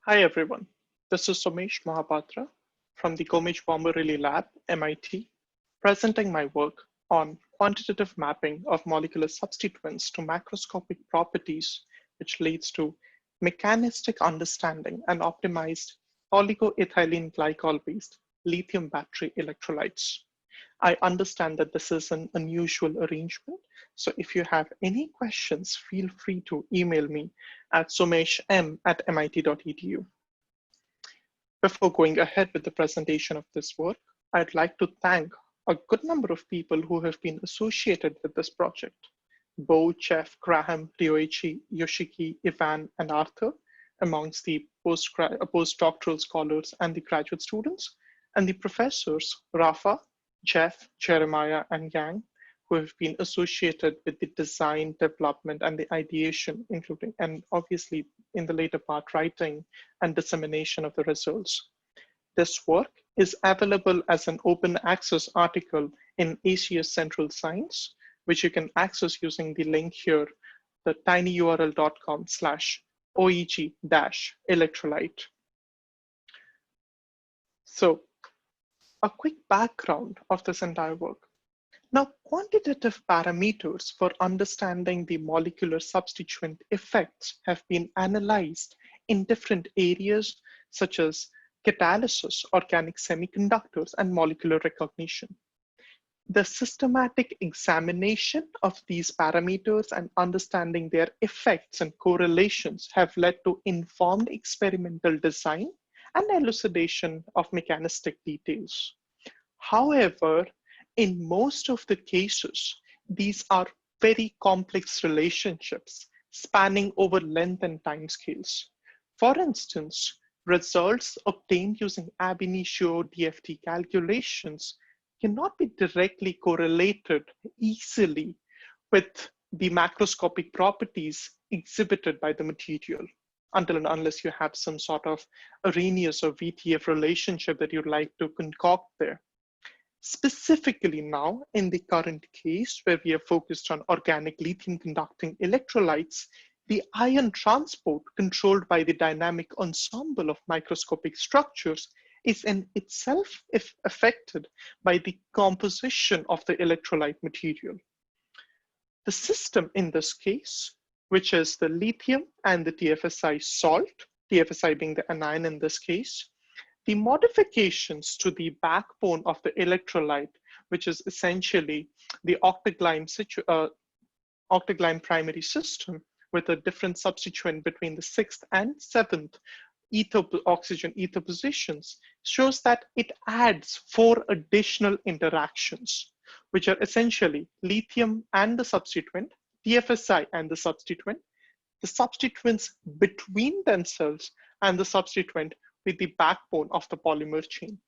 Hi everyone, this is Somesh Mahapatra from the Comich Bomborelli Lab, MIT, presenting my work on quantitative mapping of molecular substituents to macroscopic properties, which leads to mechanistic understanding and optimized oligoethylene glycol-based lithium battery electrolytes. I understand that this is an unusual arrangement, so if you have any questions, feel free to email me at someshm@mit.edu. Before going ahead with the presentation of this work, I'd like to thank a good number of people who have been associated with this project. Bo, Jeff, Graham, Ryoichi, Yoshiki, Ivan, and Arthur, amongst the postdoctoral scholars and the graduate students, and the professors, Rafa, Jeff, Jeremiah, and Yang, who have been associated with the design, development, and the ideation, including, and obviously in the later part, writing and dissemination of the results. This work is available as an open access article in ACS Central Science, which you can access using the link here, the tinyurl.com/oeg-electrolyte. So a quick background of this entire work. Now, quantitative parameters for understanding the molecular substituent effects have been analyzed in different areas such as catalysis, organic semiconductors, and molecular recognition. The systematic examination of these parameters and understanding their effects and correlations have led to informed experimental design and elucidation of mechanistic details. However, in most of the cases, these are very complex relationships spanning over length and time scales. For instance, results obtained using ab initio DFT calculations cannot be directly correlated easily with the macroscopic properties exhibited by the material, until and unless you have some sort of Arrhenius or VTF relationship that you'd like to concoct there. Specifically now, in the current case where we are focused on organic lithium conducting electrolytes, the ion transport controlled by the dynamic ensemble of microscopic structures is in itself affected by the composition of the electrolyte material. The system in this case, which is the lithium and the TFSI salt, TFSI being the anion in this case, the modifications to the backbone of the electrolyte, which is essentially the octaglyme primary system with a different substituent between the 6th and 7th oxygen ether positions, shows that it adds 4 additional interactions, which are essentially lithium and the substituent, TFSI and the substituents between themselves, and the substituent with the backbone of the polymer chain.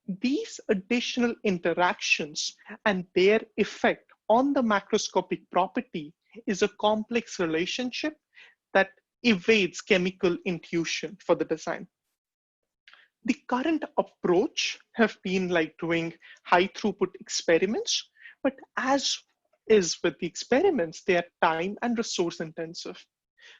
These additional interactions and their effect on the macroscopic property is a complex relationship that evades chemical intuition for the design. The current approach have been like doing high throughput experiments, but as is with the experiments, they are time and resource intensive.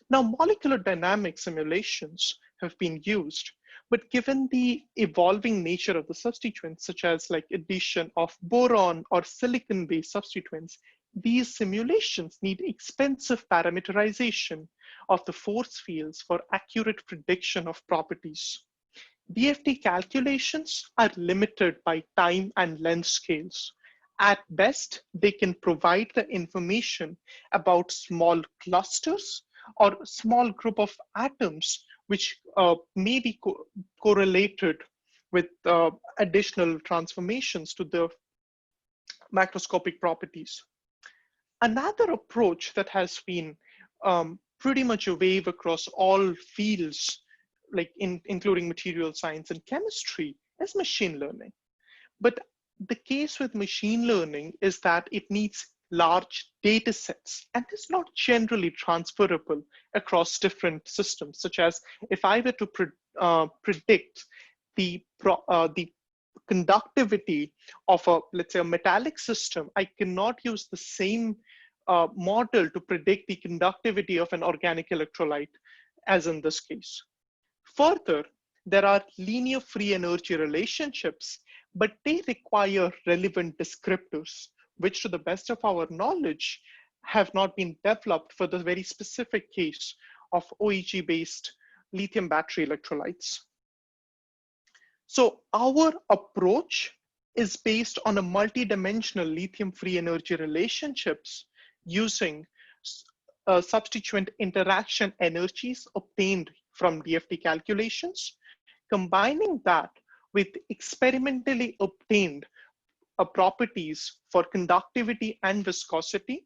Now, molecular dynamic simulations have been used, but given the evolving nature of the substituents, such as like addition of boron or silicon-based substituents, these simulations need expensive parameterization of the force fields for accurate prediction of properties. DFT calculations are limited by time and length scales. At best, they can provide the information about small clusters or small group of atoms which may be correlated with additional transformations to the macroscopic properties. Another approach that has been pretty much a wave across all fields, like including material science and chemistry, is machine learning. But the case with machine learning is that it needs large data sets and is not generally transferable across different systems, such as if I were to predict the conductivity of let's say a metallic system, I cannot use the same model to predict the conductivity of an organic electrolyte as in this case. Further, there are linear free energy relationships, but they require relevant descriptors, which to the best of our knowledge have not been developed for the very specific case of OEG-based lithium battery electrolytes. So our approach is based on a multidimensional lithium free energy relationships using substituent interaction energies obtained from DFT calculations, combining that with experimentally obtained properties for conductivity and viscosity.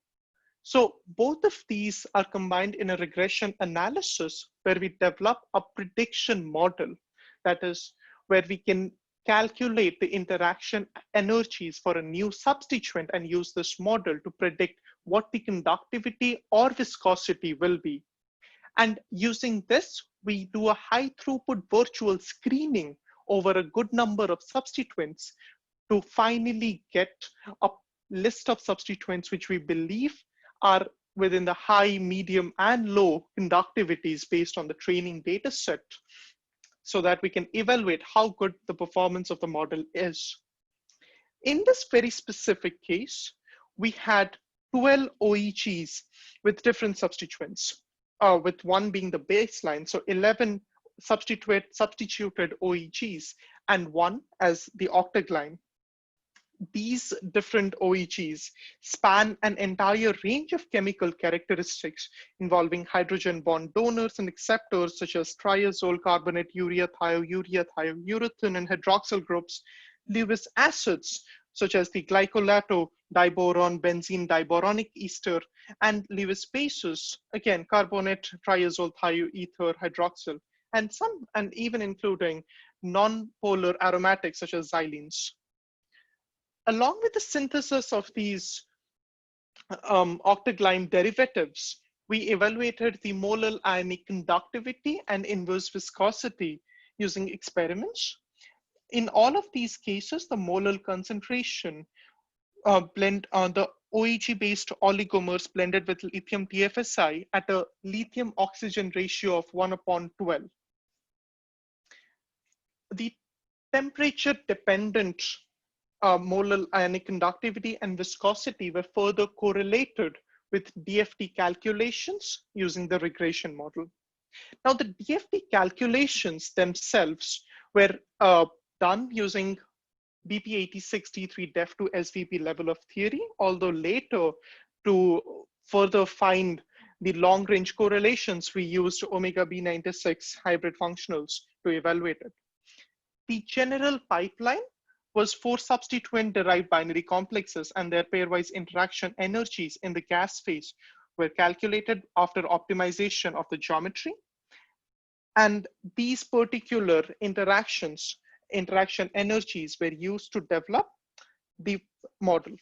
So both of these are combined in a regression analysis where we develop a prediction model, that is, where we can calculate the interaction energies for a new substituent and use this model to predict what the conductivity or viscosity will be. And using this, we do a high throughput virtual screening over a good number of substituents to finally get a list of substituents which we believe are within the high, medium, and low conductivities based on the training data set, so that we can evaluate how good the performance of the model is. In this very specific case, we had 12 OEGs with different substituents, with one being the baseline, so 11 substituted OEGs and one as the octagline. These different OEGs span an entire range of chemical characteristics involving hydrogen bond donors and acceptors such as triazole, carbonate, urea, thiourethane, and hydroxyl groups, Lewis acids such as the glycolato, diboron, benzene, diboronic ester, and Lewis bases, again, carbonate, triazole, thioether, hydroxyl, and even including non-polar aromatics such as xylenes. Along with the synthesis of these octagline derivatives, we evaluated the molar ionic conductivity and inverse viscosity using experiments. In all of these cases, the molar concentration blend on the OEG-based oligomers blended with lithium TFSI at a lithium oxygen ratio of 1/12. The temperature dependent molar ionic conductivity and viscosity were further correlated with DFT calculations using the regression model. Now, the DFT calculations themselves were done using BP86D3 Def2 SVP level of theory, although later to further find the long range correlations, we used omega B96 hybrid functionals to evaluate it. The general pipeline was 4 substituent derived binary complexes, and their pairwise interaction energies in the gas phase were calculated after optimization of the geometry. And these particular interaction energies were used to develop the model.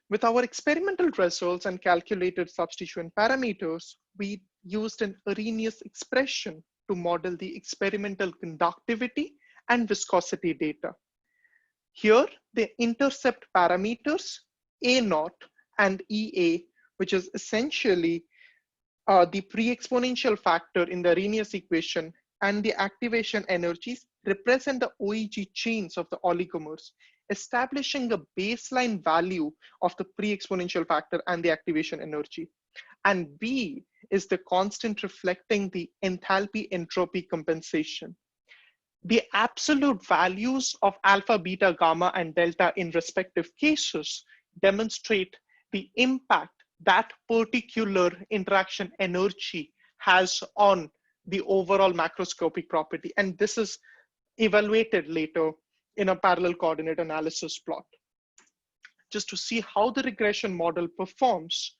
With our experimental results and calculated substituent parameters, we used an Arrhenius expression to model the experimental conductivity and viscosity data. Here, the intercept parameters A0 and EA, which is essentially the pre-exponential factor in the Arrhenius equation, and the activation energies represent the OEG chains of the oligomers, establishing a baseline value of the pre-exponential factor and the activation energy. And B is the constant reflecting the enthalpy entropy compensation. The absolute values of alpha, beta, gamma, and delta in respective cases demonstrate the impact that particular interaction energy has on the overall macroscopic property. And this is evaluated later in a parallel coordinate analysis plot. Just to see how the regression model performs,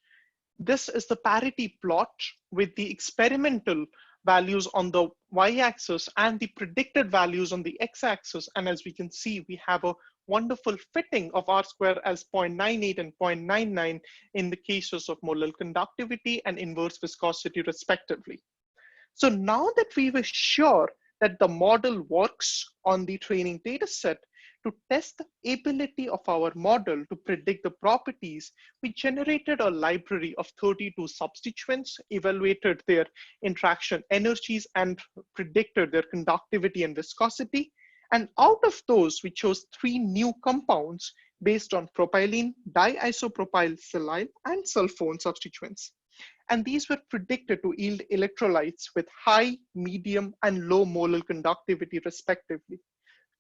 this is the parity plot with the experimental values on the y-axis and the predicted values on the x-axis. And as we can see, we have a wonderful fitting of R square as 0.98 and 0.99 in the cases of molar conductivity and inverse viscosity respectively. So now that we were sure that the model works on the training data set, to test the ability of our model to predict the properties, we generated a library of 32 substituents, evaluated their interaction energies, and predicted their conductivity and viscosity. And out of those, we chose 3 new compounds based on propylene, diisopropyl silyl, and sulfone substituents. And these were predicted to yield electrolytes with high, medium, and low molar conductivity, respectively.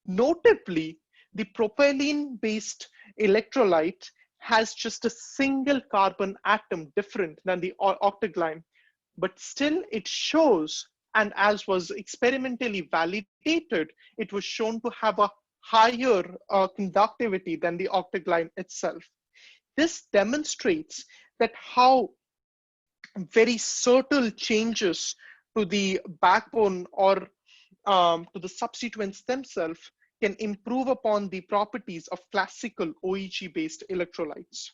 Notably, the propylene-based electrolyte has just a single carbon atom different than the octaglyme, but still it shows, and as was experimentally validated, it was shown to have a higher conductivity than the octaglyme itself. This demonstrates that how very subtle changes to the backbone or to the substituents themselves can improve upon the properties of classical OEG-based electrolytes.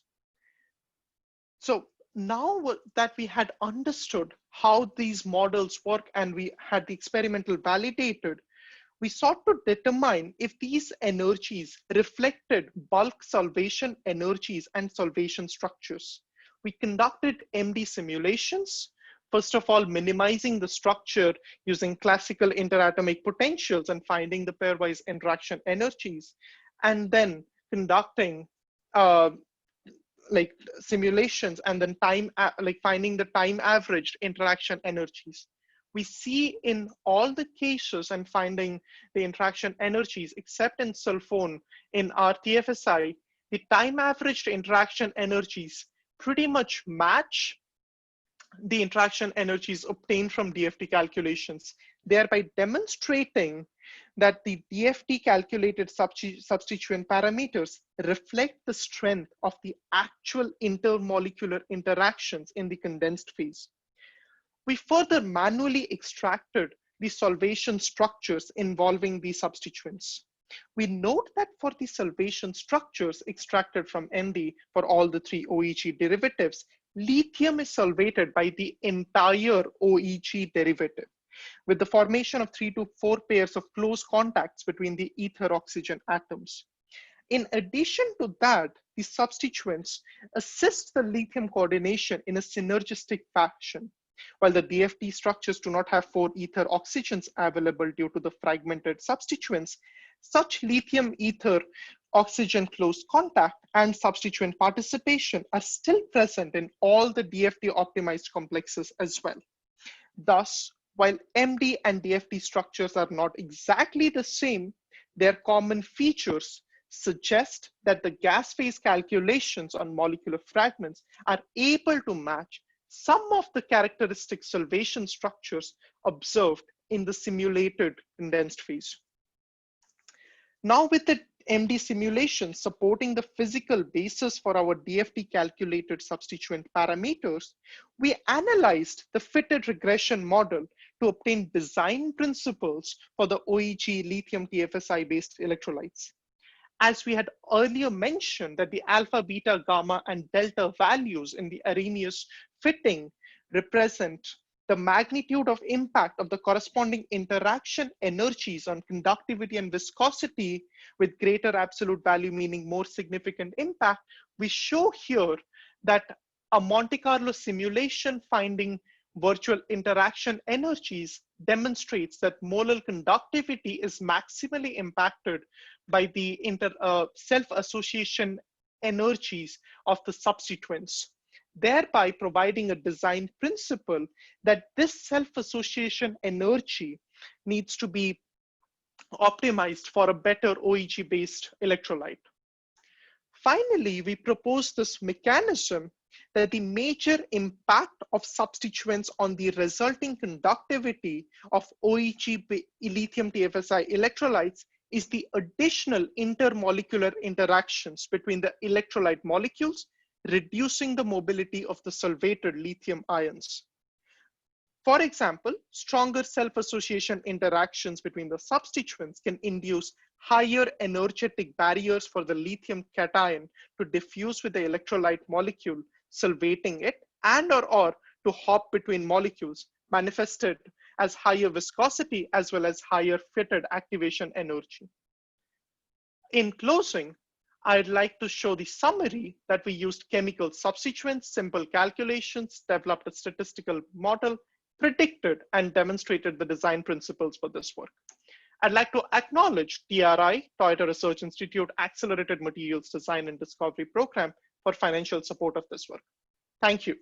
So now that we had understood how these models work and we had the experimental validated, we sought to determine if these energies reflected bulk solvation energies and solvation structures. We conducted MD simulations, first of all, minimizing the structure using classical interatomic potentials and finding the pairwise interaction energies, and then conducting simulations and then finding the time averaged interaction energies. We see in all the cases and finding the interaction energies, except in sulfone in our TFSI, the time averaged interaction energies pretty much match the interaction energies obtained from DFT calculations, thereby demonstrating that the DFT calculated substituent parameters reflect the strength of the actual intermolecular interactions in the condensed phase. We further manually extracted the solvation structures involving the substituents. We note that for the solvation structures extracted from MD for all the 3 OEG derivatives, lithium is solvated by the entire OEG derivative, with the formation of 3 to 4 pairs of close contacts between the ether oxygen atoms. In addition to that, the substituents assist the lithium coordination in a synergistic fashion. While the DFT structures do not have 4 ether oxygens available due to the fragmented substituents, such lithium ether oxygen close contact and substituent participation are still present in all the DFT optimized complexes as well. Thus, while MD and DFT structures are not exactly the same, their common features suggest that the gas phase calculations on molecular fragments are able to match some of the characteristic solvation structures observed in the simulated condensed phase. Now, with the MD simulation supporting the physical basis for our DFT calculated substituent parameters, we analyzed the fitted regression model to obtain design principles for the OEG lithium TFSI based electrolytes. As we had earlier mentioned that the alpha, beta, gamma, and delta values in the Arrhenius fitting represent the magnitude of impact of the corresponding interaction energies on conductivity and viscosity, with greater absolute value meaning more significant impact, we show here that a Monte Carlo simulation finding virtual interaction energies demonstrates that molar conductivity is maximally impacted by the self-association energies of the substituents, thereby providing a design principle that this self-association energy needs to be optimized for a better OEG-based electrolyte. Finally, we propose this mechanism that the major impact of substituents on the resulting conductivity of OEG lithium TFSI electrolytes is the additional intermolecular interactions between the electrolyte molecules, reducing the mobility of the solvated lithium ions. For example, stronger self-association interactions between the substituents can induce higher energetic barriers for the lithium cation to diffuse with the electrolyte molecule, solvating it, and or to hop between molecules, manifested as higher viscosity as well as higher fitted activation energy. In closing, I'd like to show the summary that we used chemical substituents, simple calculations, developed a statistical model, predicted and demonstrated the design principles for this work. I'd like to acknowledge TRI, Toyota Research Institute Accelerated Materials Design and Discovery Program, for financial support of this work. Thank you.